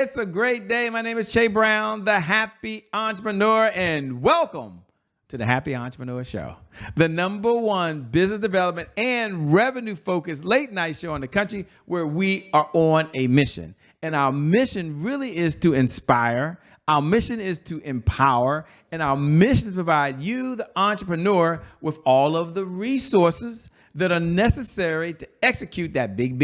It's a great day. My name is Che Brown, the Happy Entrepreneur, and welcome to the Happy Entrepreneur Show, the #1 business development and revenue focused late night show in the country where we are on a mission. And our mission really is to inspire. Our mission is to empower, and our mission is to provide you, the entrepreneur, with all of the resources that are necessary to execute that big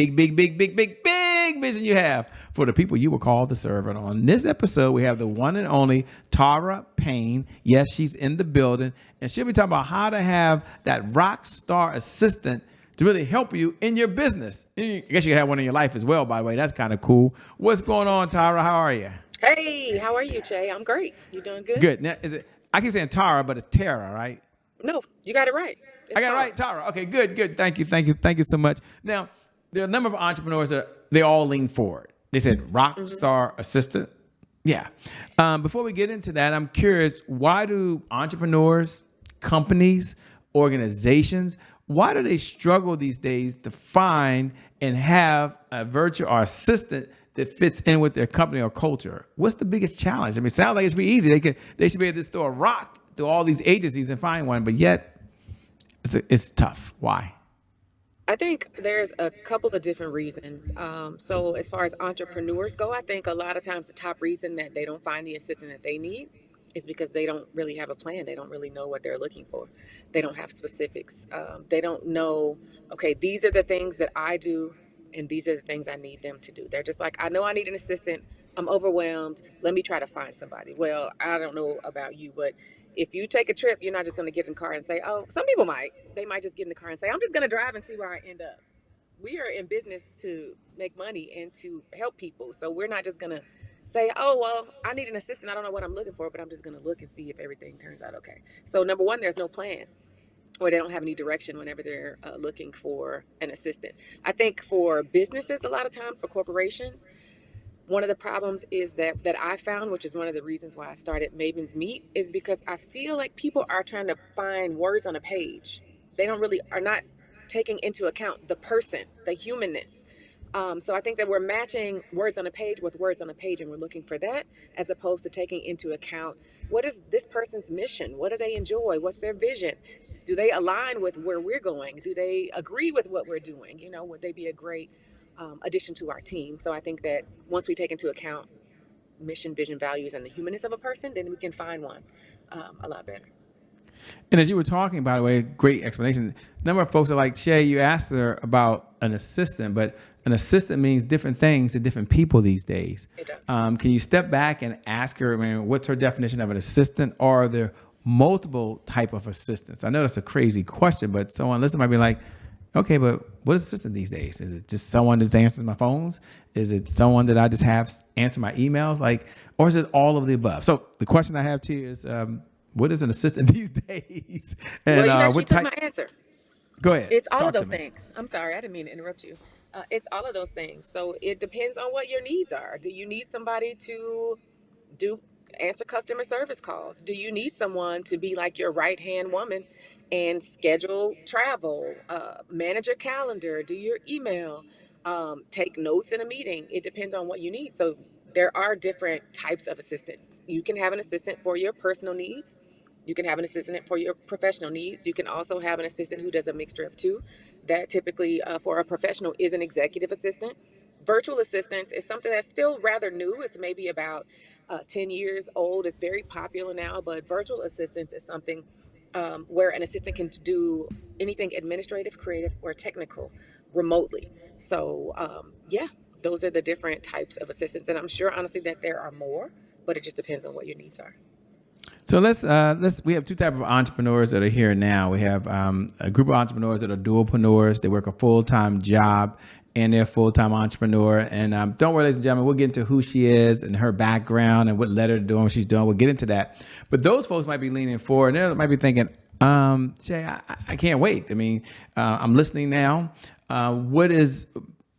vision you have for the people you were called to serve. And on this episode, we have the one and only Tara Payne. Yes, she's in the building, and she'll be talking about how to have that Rockstar assistant to really help you in your business. I guess you have one in your life as well, by the way. That's kind of cool. What's going on, Tara? How are you? Hey, how are you, Che? I'm great. You doing good? Good. Now, I keep saying Tara, but it's Tara, right? No, you got it right. I got it right, Tara. Okay, good. Thank you so much. Now, there are a number of entrepreneurs that they all lean forward. They said Rockstar assistant. Yeah. Before we get into that, I'm curious, why do entrepreneurs, companies, organizations, why do they struggle these days to find and have a virtual or assistant that fits in with their company or culture? What's the biggest challenge? I mean, it sounds like it should be easy. They should be able to just throw a rock through all these agencies and find one, but yet it's tough. Why? I think there's a couple of different reasons. So as far as entrepreneurs go, I think a lot of times the top reason that they don't find the assistant that they need is because they don't really have a plan. They don't really know what they're looking for. They don't have specifics. They don't know, okay, these are the things that I do, and these are the things I need them to do. They're just like, I know I need an assistant. I'm overwhelmed. Let me try to find somebody. Well, I don't know about you, but if you take a trip, you're not just going to get in the car and say, oh, some people might. They might just get in the car and say, I'm just going to drive and see where I end up. We are in business to make money and to help people. So we're not just going to say, oh, well, I need an assistant. I don't know what I'm looking for, but I'm just going to look and see if everything turns out okay. So number one, there's no plan, or they don't have any direction whenever they're looking for an assistant. I think for businesses, a lot of times, for corporations, one of the problems is that I found, which is one of the reasons why I started Mavens Meet, is because I feel like people are trying to find words on a page. They are not taking into account the person, the humanness. So I think that we're matching words on a page with words on a page, and we're looking for that, as opposed to taking into account, what is this person's mission? What do they enjoy? What's their vision? Do they align with where we're going? Do they agree with what we're doing? Would they be a great addition to our team? So I think that once we take into account mission, vision, values, and the humanness of a person, then we can find one a lot better. And as you were talking, by the way, great explanation. A number of folks are like, Shay, you asked her about an assistant, but an assistant means different things to different people these days. It does. Can you step back and ask her, what's her definition of an assistant? Or are there multiple type of assistants? I know that's a crazy question, but someone listening might be like, okay, but what is assistant these days? Is it just someone that answers my phones? Is it someone that I just have answer my emails? Or is it all of the above? So the question I have to you is, what is an assistant these days? And well, you actually what took type? my answer. Go ahead. It's all Talk of to those me. things. I'm sorry, I didn't mean to interrupt you. It's all of those things. So it depends on what your needs are. Do you need somebody to answer customer service calls? Do you need someone to be like your right hand woman and schedule travel, manage your calendar, do your email, take notes in a meeting? It depends on what you need. So there are different types of assistants. You can have an assistant for your personal needs. You can have an assistant for your professional needs. You can also have an assistant who does a mixture of two. That typically, for a professional, is an executive assistant. Virtual assistants is something that's still rather new. It's maybe about 10 years old. It's very popular now, but virtual assistants is something where an assistant can do anything administrative, creative, or technical remotely. So, yeah, those are the different types of assistants. And I'm sure, honestly, that there are more, but it just depends on what your needs are. So we have two types of entrepreneurs that are here now. We have a group of entrepreneurs that are dualpreneurs. They work a full-time job and they're a full-time entrepreneur. And don't worry, ladies and gentlemen, we'll get into who she is and her background and what led her to doing what she's doing. We'll get into that. But those folks might be leaning forward and they might be thinking, Shay, I can't wait. I'm listening now. What is,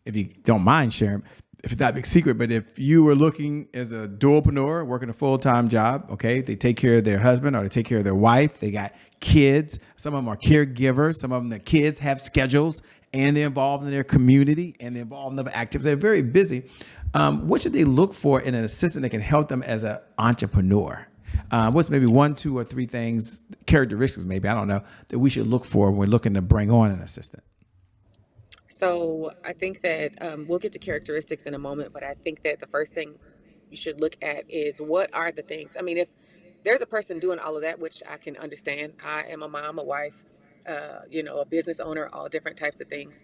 if you don't mind sharing, if it's not a big secret, but if you were looking as a dualpreneur working a full-time job, okay, they take care of their husband or they take care of their wife. They got kids. Some of them are caregivers. Some of them, the kids have schedules and they're involved in their community and they're involved in other activities. They're very busy. what should they look for in an assistant that can help them as an entrepreneur? What's maybe one, two, or three things, characteristics maybe, I don't know, that we should look for when we're looking to bring on an assistant? So I think that we'll get to characteristics in a moment, but I think that the first thing you should look at is what are the things. I mean, if there's a person doing all of that, which I can understand, I am a mom, a wife, a business owner, all different types of things.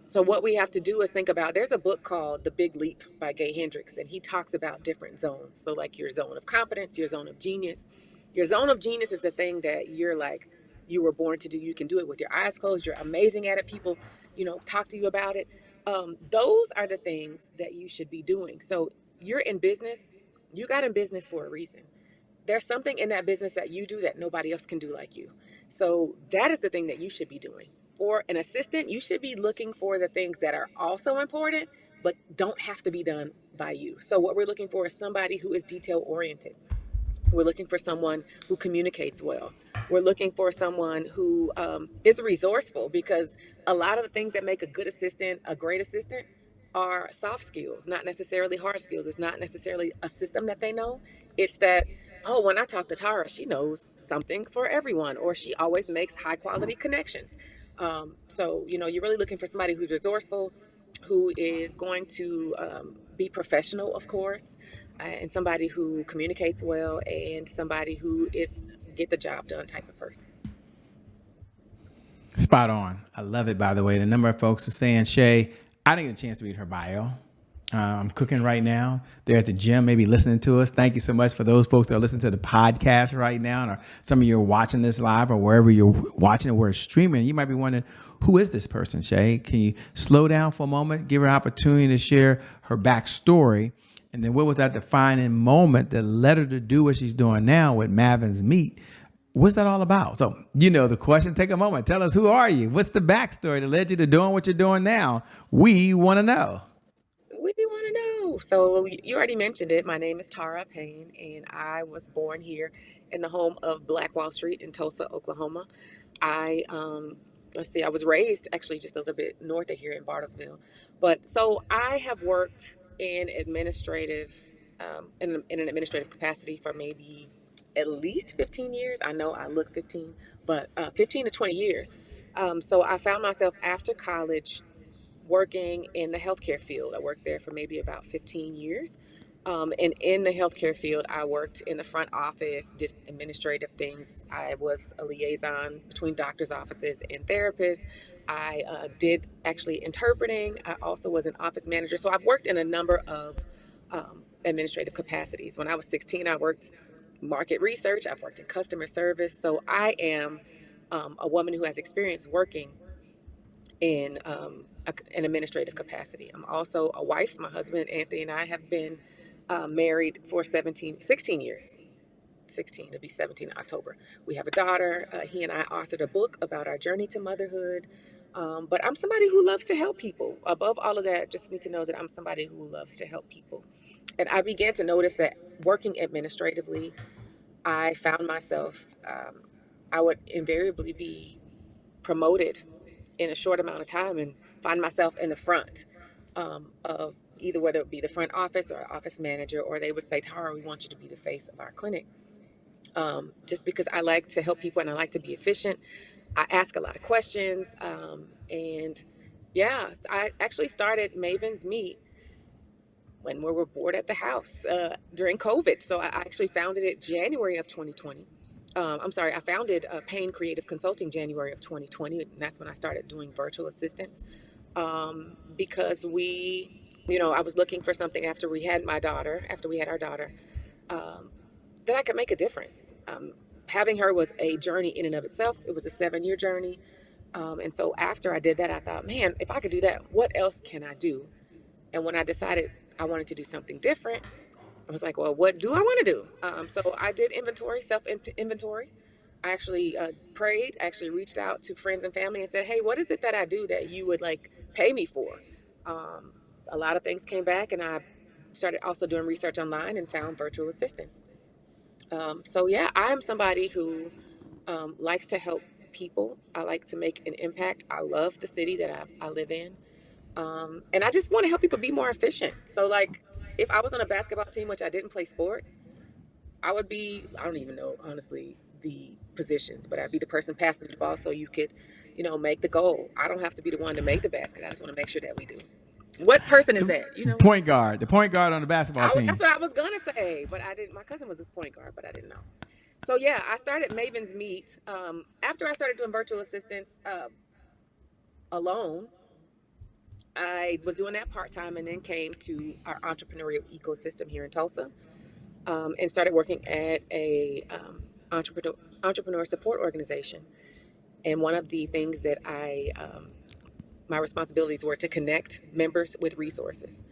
So what we have to do is think about. There's a book called The Big Leap by Gay Hendricks, and he talks about different zones. So like your zone of competence, your zone of genius. Your zone of genius is the thing that you're like you were born to do. You can do it with your eyes closed. You're amazing at it. People talk to you about it. Those are the things that you should be doing. So you're in business, you got in business for a reason. There's something in that business that you do that nobody else can do like you. So that is the thing that you should be doing. For an assistant, you should be looking for the things that are also important, but don't have to be done by you. So what we're looking for is somebody who is detail oriented. We're looking for someone who communicates well. We're looking for someone who is resourceful, because a lot of the things that make a good assistant a great assistant are soft skills, not necessarily hard skills. It's not necessarily a system that they know. It's that, oh, when I talk to Tara, she knows something for everyone, or she always makes high quality connections. So you're really looking for somebody who's resourceful, who is going to be professional, of course, and somebody who communicates well, and somebody who is get the job done type of person. Spot on. I love it, by the way. The number of folks are saying, Shay, I didn't get a chance to read her bio. I'm cooking right now. They're at the gym, maybe listening to us. Thank you so much for those folks that are listening to the podcast right now, or some of you are watching this live, or wherever you're watching it, where it's streaming. You might be wondering, who is this person, Shay? Can you slow down for a moment, give her an opportunity to share her backstory, and then what was that defining moment that led her to do what she's doing now with Mavens Meet? What's that all about? So, the question. Take a moment. Tell us, who are you? What's the backstory that led you to doing what you're doing now? We want to know. We want to know. So you already mentioned it. My name is Tara Payne, and I was born here in the home of Black Wall Street in Tulsa, Oklahoma. I let's see, I was raised actually just a little bit north of here in Bartlesville, but so I have worked in in an administrative capacity for maybe at least 15 years. I know I look 15, but 15 to 20 years. So I found myself after college working in the healthcare field. I worked there for maybe about 15 years. And in the healthcare field, I worked in the front office, did administrative things. I was a liaison between doctors' offices and therapists. I did actually interpreting. I also was an office manager. So I've worked in a number of administrative capacities. When I was 16, I worked market research. I've worked in customer service. So I am a woman who has experience working in an administrative capacity. I'm also a wife. My husband, Anthony, and I have been married for 16 years. 16 to be 17 in October. We have a daughter. He and I authored a book about our journey to motherhood. But I'm somebody who loves to help people. Above all of that, just need to know that I'm somebody who loves to help people. And I began to notice that working administratively, I found myself, I would invariably be promoted in a short amount of time and find myself in the front of either, whether it be the front office or office manager, or they would say, Tara, we want you to be the face of our clinic. Just because I like to help people and I like to be efficient. I ask a lot of questions. And yeah, I actually started Mavens Meet when we were bored at the house during COVID. So I actually founded it January of 2020. I'm sorry, I founded Payne Creative Consulting January of 2020, and that's when I started doing virtual assistants. Because I was looking for something after we had our daughter, um, that I could make a difference. Having her was a journey in and of itself. It was a 7-year journey. And so after I did that, I thought, man, if I could do that, what else can I do? And when I decided I wanted to do something different, I was like, well, what do I want to do? So I did self inventory. I actually prayed, actually reached out to friends and family and said, hey, what is it that I do that you would like pay me for? Um, a lot of things came back, and I started also doing research online and found virtual assistants. So yeah, I am somebody who likes to help people. I like to make an impact. I love the city that I live in. And I just want to help people be more efficient. So, like, if I was on a basketball team, which I didn't play sports, I would be, I don't even know, honestly, the positions, but I'd be the person passing the ball so you could, make the goal. I don't have to be the one to make the basket. I just want to make sure that we do. What person is that? You know what? The point guard on the basketball That's team. what I was going to say, but I didn't. My cousin was a point guard, but I didn't know. So, yeah, I started Mavens Meet. After I started doing virtual assistants alone, I was doing that part time and then came to our entrepreneurial ecosystem here in Tulsa, and started working at a entrepreneur support organization. And one of the things that my responsibilities were to connect members with resources.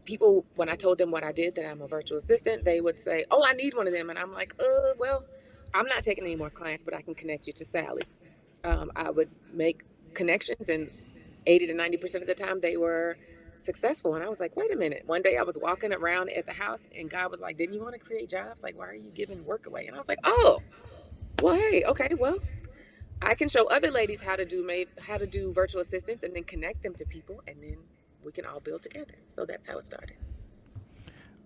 People, when I told them what I did, that I'm a virtual assistant, they would say, "Oh, I need one of them," and I'm like, well, I'm not taking any more clients, but I can connect you to Sally." I would make connections, and 80 to 90% of the time they were successful. And I was like, wait a minute. One day I was walking around at the house, and God was like, didn't you want to create jobs? Like, why are you giving work away? And I was like, oh, well, hey, okay, well, I can show other ladies how to do virtual assistants and then connect them to people, and then we can all build together. So that's how it started.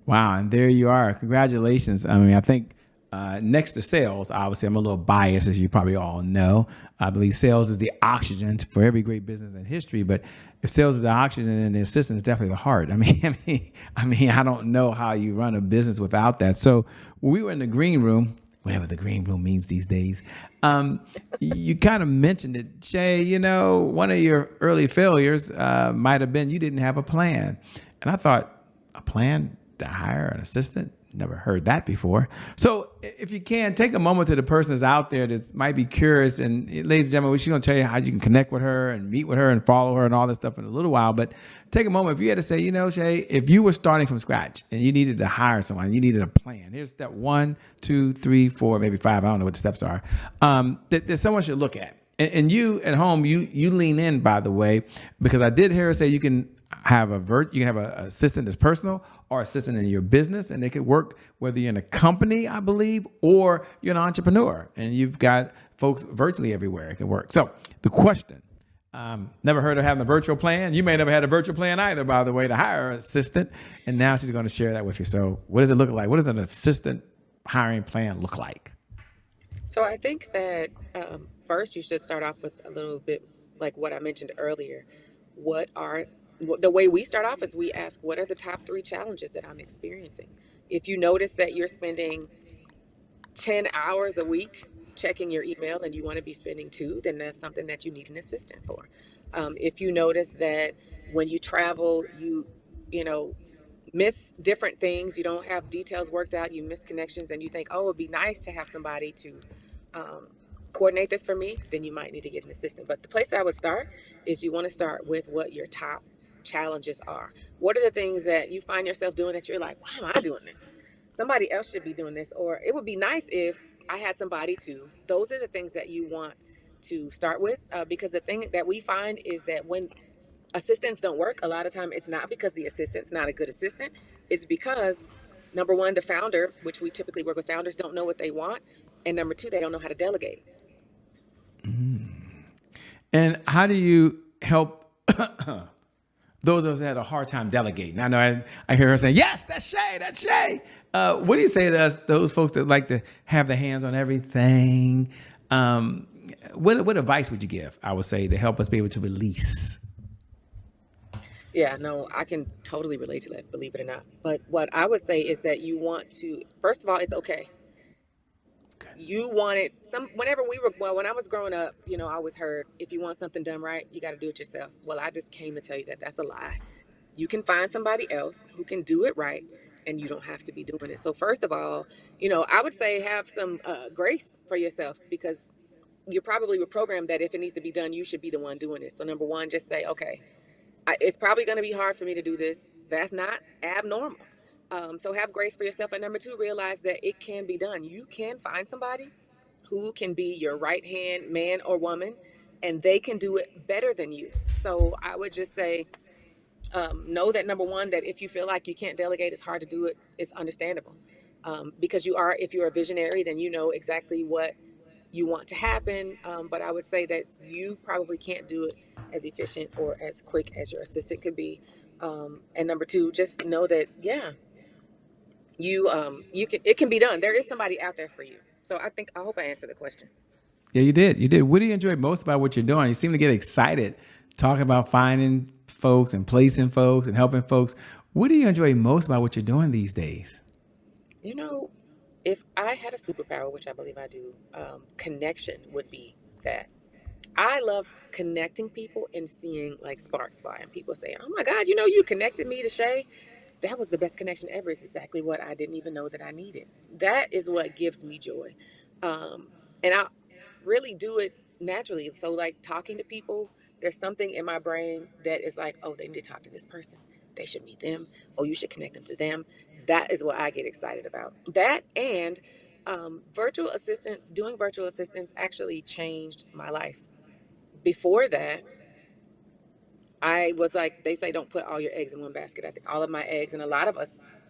Wow, and there you are. Congratulations. I mean, I think next to sales, obviously, I'm a little biased, as you probably all know. I believe sales is the oxygen for every great business in history. But if sales is the oxygen, then the assistant is definitely the heart. I don't know how you run a business without that. So when we were in the green room, whatever the green room means these days, you kind of mentioned it, Shay. One of your early failures might have been you didn't have a plan, and I thought, a plan to hire an assistant? Never heard that before. So if you can, take a moment to the person that's out there that might be curious. And ladies and gentlemen, she's going to tell you how you can connect with her and meet with her and follow her and all this stuff in a little while. But take a moment. If you had to say, Shay, if you were starting from scratch and you needed to hire someone, you needed a plan. Here's step 1, 2, 3, 4, maybe 5. I don't know what the steps are. That someone should look at. And you at home, you lean in, by the way, because I did hear her say you can have you can have an assistant that's personal or assistant in your business, and it could work whether you're in a company, I believe, or you're an entrepreneur and you've got folks virtually everywhere. It can work. So the question, never heard of having a virtual plan. You may never had a virtual plan either, by the way, to hire an assistant. And now she's going to share that with you. So what does it look like? What does an assistant hiring plan look like? So I think that first you should start off with a little bit like what I mentioned earlier. What are the way we start off is we ask, what are the top 3 challenges that I'm experiencing? If you notice that you're spending 10 hours a week checking your email and you want to be spending 2, then that's something that you need an assistant for. If you notice that when you travel, you know, miss different things, you don't have details worked out, you miss connections, and you think, oh, it'd be nice to have somebody to um, coordinate this for me, then you might need to get an assistant. But the place I would start is you want to start with what your top challenges are. What are the things that you find yourself doing that you're like, why am I doing this? Somebody else should be doing this, or it would be nice if I had somebody to. Those are the things that you want to start with, because the thing that we find is that when assistants don't work, a lot of time it's not because the assistant's not a good assistant. It's because number one, the founder, which we typically work with founders, don't know what they want, and number two, they don't know how to delegate. And how do you help those of us that had a hard time delegating? I know I hear her saying, yes, that's Shay, that's Shay. What do you say to us, those folks that like to have their hands on everything? What advice would you give, I would say, to help us be able to release? Yeah, no, I can totally relate to that, believe it or not. But what I would say is that you want to, first of all, it's okay. You want it whenever when I was growing up, I always heard, if you want something done right, you got to do it yourself. Well, I just came to tell you that that's a lie. You can find somebody else who can do it right, and you don't have to be doing it. So first of all, I would say have some grace for yourself, because you're probably programmed that if it needs to be done, you should be the one doing it. So number one, just say, okay, it's probably going to be hard for me to do this. That's not abnormal. So have grace for yourself. And number two, realize that it can be done. You can find somebody who can be your right hand man or woman, and they can do it better than you. So I would just say, know that number one, that if you feel like you can't delegate, it's hard to do it. It's understandable, because if you're a visionary, then you know exactly what you want to happen. But I would say that you probably can't do it as efficient or as quick as your assistant could be. And number two, just know that, yeah, you can, it can be done. There is somebody out there for you. So I hope I answered the question. Yeah, you did. You did. What do you enjoy most about what you're doing? You seem to get excited talking about finding folks and placing folks and helping folks. What do you enjoy most about what you're doing these days? You know, if I had a superpower, which I believe I do, connection would be that. I love connecting people and seeing like sparks fly and people say, "Oh my God, you connected me to Shay. That was the best connection ever." It's exactly what I didn't even know that I needed. That is what gives me joy. And I really do it naturally. So, like talking to people, there's something in my brain that is like, oh, they need to talk to this person. They should meet them. Oh, you should connect them to them. That is what I get excited about. That and virtual assistants, doing virtual assistants actually changed my life. Before that, I was like, they say don't put all your eggs in one basket. I think all of my eggs, and a lot of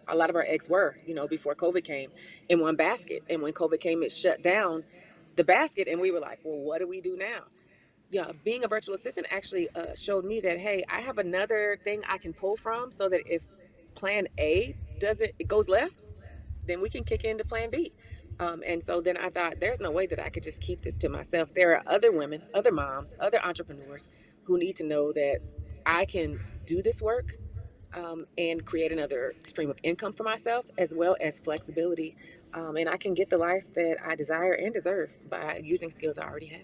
our eggs were, before COVID came, in one basket. And when COVID came, it shut down the basket. And we were like, well, what do we do now? Yeah, being a virtual assistant actually showed me that, hey, I have another thing I can pull from so that if plan A doesn't, it goes left, then we can kick into plan B. And so then I thought, there's no way that I could just keep this to myself. There are other women, other moms, other entrepreneurs who need to know that I can do this work and create another stream of income for myself, as well as flexibility. And I can get the life that I desire and deserve by using skills I already have.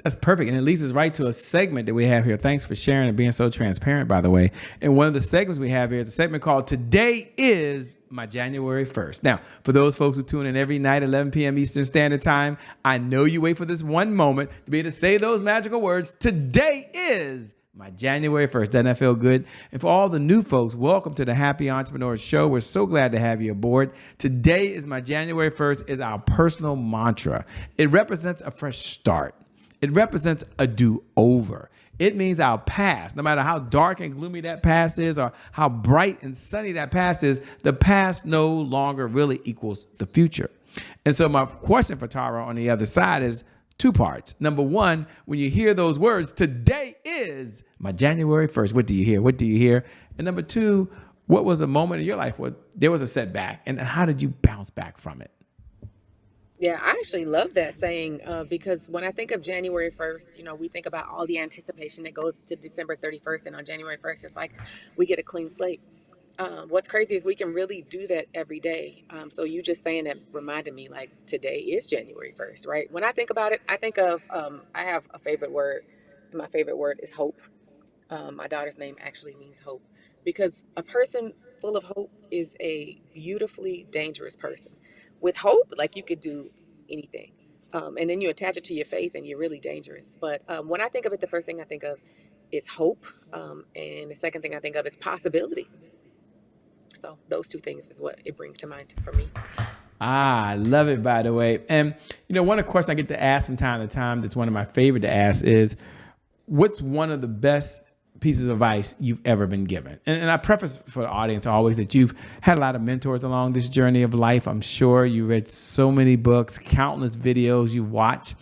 That's perfect. And it leads us right to a segment that we have here. Thanks for sharing and being so transparent, by the way. And one of the segments we have here is a segment called Today is My January 1st. Now, for those folks who tune in every night at 11 p.m. Eastern Standard Time, I know you wait for this one moment to be able to say those magical words. Today is my January 1st. Doesn't that feel good? And for all the new folks, welcome to the Happy Entrepreneur Show. We're so glad to have you aboard. Today is my January 1st is our personal mantra. It represents a fresh start. It represents a do-over. It means our past, no matter how dark and gloomy that past is or how bright and sunny that past is, the past no longer really equals the future. And so my question for Tara on the other side is two parts. Number one, when you hear those words, today is my January 1st, what do you hear? What do you hear? And number two, what was a moment in your life where there was a setback and how did you bounce back from it? Yeah, I actually love that saying because when I think of January 1st, we think about all the anticipation that goes to December 31st. And on January 1st, it's like we get a clean slate. What's crazy is we can really do that every day. So you just saying that reminded me like today is January 1st, right? When I think about it, I think of, I have a favorite word, and my favorite word is hope. My daughter's name actually means hope because a person full of hope is a beautifully dangerous person. With hope, like you could do anything. And then you attach it to your faith and you're really dangerous. But when I think of it, the first thing I think of is hope. And the second thing I think of is possibility. So those two things is what it brings to mind for me. I love it, by the way. And, one of the questions I get to ask from time to time that's one of my favorite to ask is, what's one of the best pieces of advice you've ever been given? And I preface for the audience always that you've had a lot of mentors along this journey of life. I'm sure you read so many books, countless videos you watch.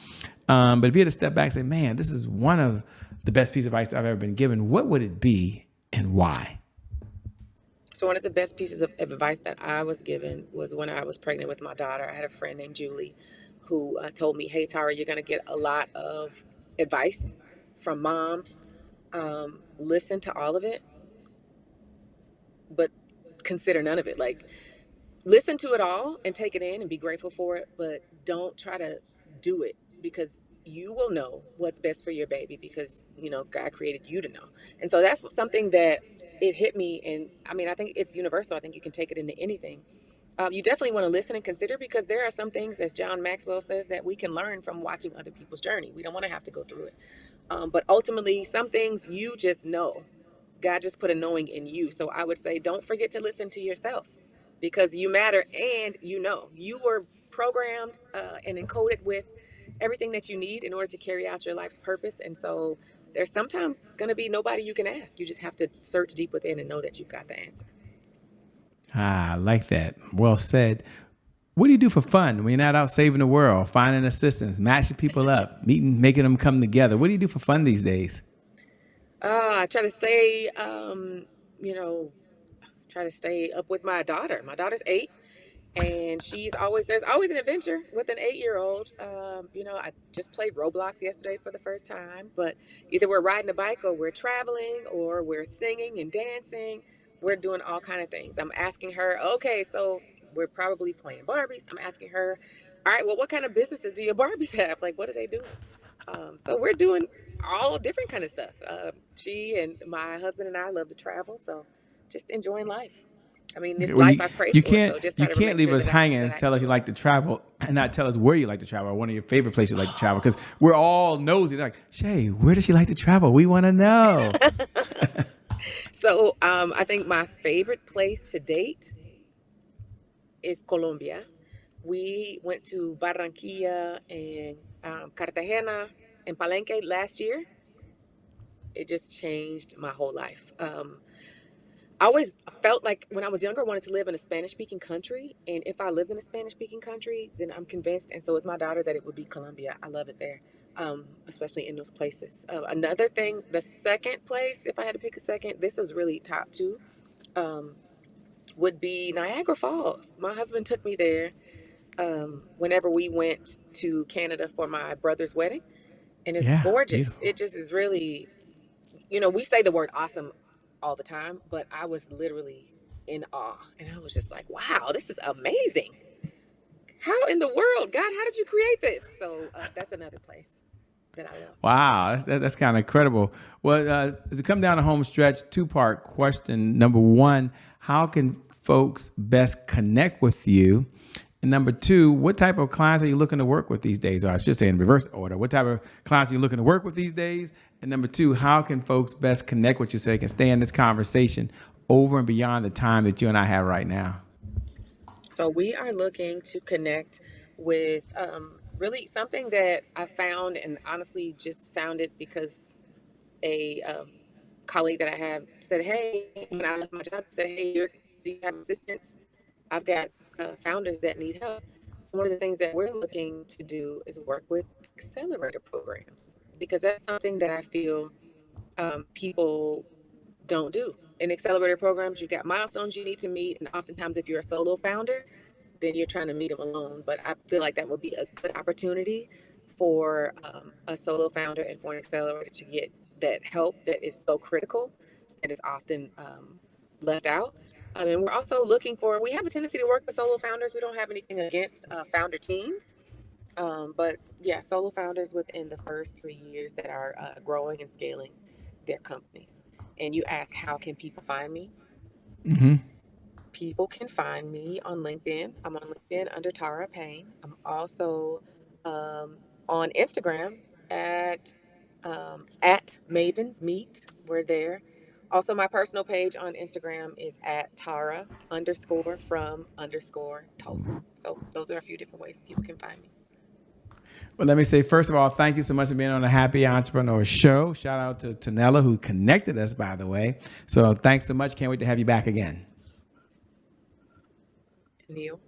But if you had to step back and say, man, this is one of the best pieces of advice I've ever been given, what would it be and why? So one of the best pieces of advice that I was given was when I was pregnant with my daughter. I had a friend named Julie who told me, hey, Tara, you're going to get a lot of advice from moms. Listen to all of it, but consider none of it. Like, listen to it all and take it in and be grateful for it, but don't try to do it because you will know what's best for your baby because, God created you to know. And so that's something that it hit me. And I mean, I think it's universal. I think you can take it into anything. You definitely want to listen and consider because there are some things, as John Maxwell says, that we can learn from watching other people's journey. We don't want to have to go through it. But ultimately, some things you just know. God just put a knowing in you. So I would say, don't forget to listen to yourself because you matter and you were programmed and encoded with everything that you need in order to carry out your life's purpose. And so there's sometimes going to be nobody you can ask. You just have to search deep within and know that you've got the answer. I like that. Well said. What do you do for fun when you're not out saving the world, finding assistants, matching people up, meeting, making them come together? What do you do for fun these days? I try to stay, you know, try to stay up with my daughter. My daughter's 8, and there's always an adventure with an 8-year-old. I just played Roblox yesterday for the first time, but either we're riding a bike or we're traveling or we're singing and dancing. We're doing all kind of things. I'm asking her, okay, so we're probably playing Barbies. I'm asking her, all right, well, what kind of businesses do your Barbies have? Like, what are they doing? So we're doing all different kind of stuff. She and my husband and I love to travel, so just enjoying life. I mean, this Well, life I prayed you for, can't so just you try to can't make leave sure us hanging and that I tell us you enjoy it. like to travel and not tell us where you like to travel or one of your favorite places you like to travel because we're all nosy. They're like, Shay, where does she like to travel? We want to know. So I think my favorite place to date is Colombia. We went to Barranquilla and Cartagena and Palenque last year. It just changed my whole life. I always felt like when I was younger, I wanted to live in a Spanish speaking country. And if I lived in a Spanish speaking country, then I'm convinced, and so is my daughter, that it would be Colombia. I love it there, especially in those places. Another thing, the second place, if I had to pick a second, this was really top two, um, would be Niagara Falls. My husband took me there whenever we went to Canada for my brother's wedding, and it's Yeah, gorgeous. beautiful. It just is really, we say the word awesome all the time, but I was literally in awe. And I was just like, wow, this is amazing. How in the world, God, how did you create this? So that's another place that I love. Wow, that's kind of incredible. Well, as we come down the home stretch, two-part question. Number one, how can folks best connect with you? And number two, what type of clients are you looking to work with these days? Or I should say in reverse order, what type of clients are you looking to work with these days? And number two, how can folks best connect with you so they can stay in this conversation over and beyond the time that you and I have right now? So we are looking to connect with really something that I found, and honestly just found it because a colleague that I have said, hey, when I left my job, said, hey, do you have assistants? I've got founders that need help. So one of the things that we're looking to do is work with accelerator programs because that's something that I feel people don't do. In accelerator programs, you've got milestones you need to meet, and oftentimes, if you're a solo founder, then you're trying to meet them alone. But I feel like that would be a good opportunity for a solo founder and for an accelerator to get that help that is so critical and is often left out. And we're also we have a tendency to work with solo founders. We don't have anything against founder teams. But yeah, solo founders within the first 3 years that are growing and scaling their companies. And you ask, how can people find me? Mm-hmm. People can find me on LinkedIn. I'm on LinkedIn under Tara Payne. I'm also on Instagram at Mavens Meet. We're there. Also, my personal page on Instagram is at Tara underscore from underscore Tulsa. So those are a few different ways people can find me. Well, let me say, first of all, thank you so much for being on the Happy Entrepreneur Show. Shout out to Tanella, who connected us, by the way. So thanks so much. Can't wait to have you back again. Neil.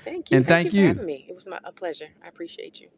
Thank you. And Thank you thank for you. having me. It was a pleasure. I appreciate you.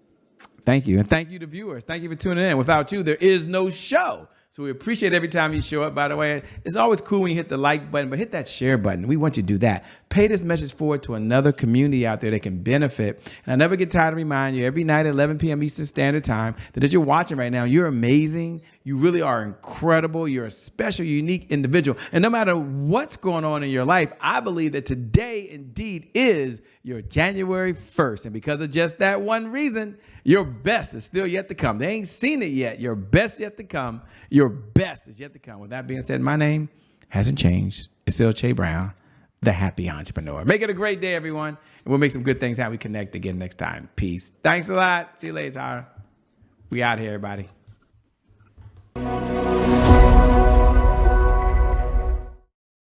Thank you. And thank you to viewers. Thank you for tuning in. Without you, there is no show. So we appreciate every time you show up, by the way. It's always cool when you hit the like button, but hit that share button. We want you to do that. Pay this message forward to another community out there that can benefit. And I never get tired of reminding you every night at 11 p.m. Eastern Standard Time that as you're watching right now, you're amazing. You really are incredible. You're a special, unique individual. And no matter what's going on in your life, I believe that today indeed is your January 1st. And because of just that one reason, your best is still yet to come. They ain't seen it yet. Your best yet to come. Your best is yet to come. With that being said, my name hasn't changed. It's still Che Brown, the Happy Entrepreneur. Make it a great day, everyone. And we'll make some good things happen. We connect again next time. Peace. Thanks a lot. See you later, Tara. We out here, everybody.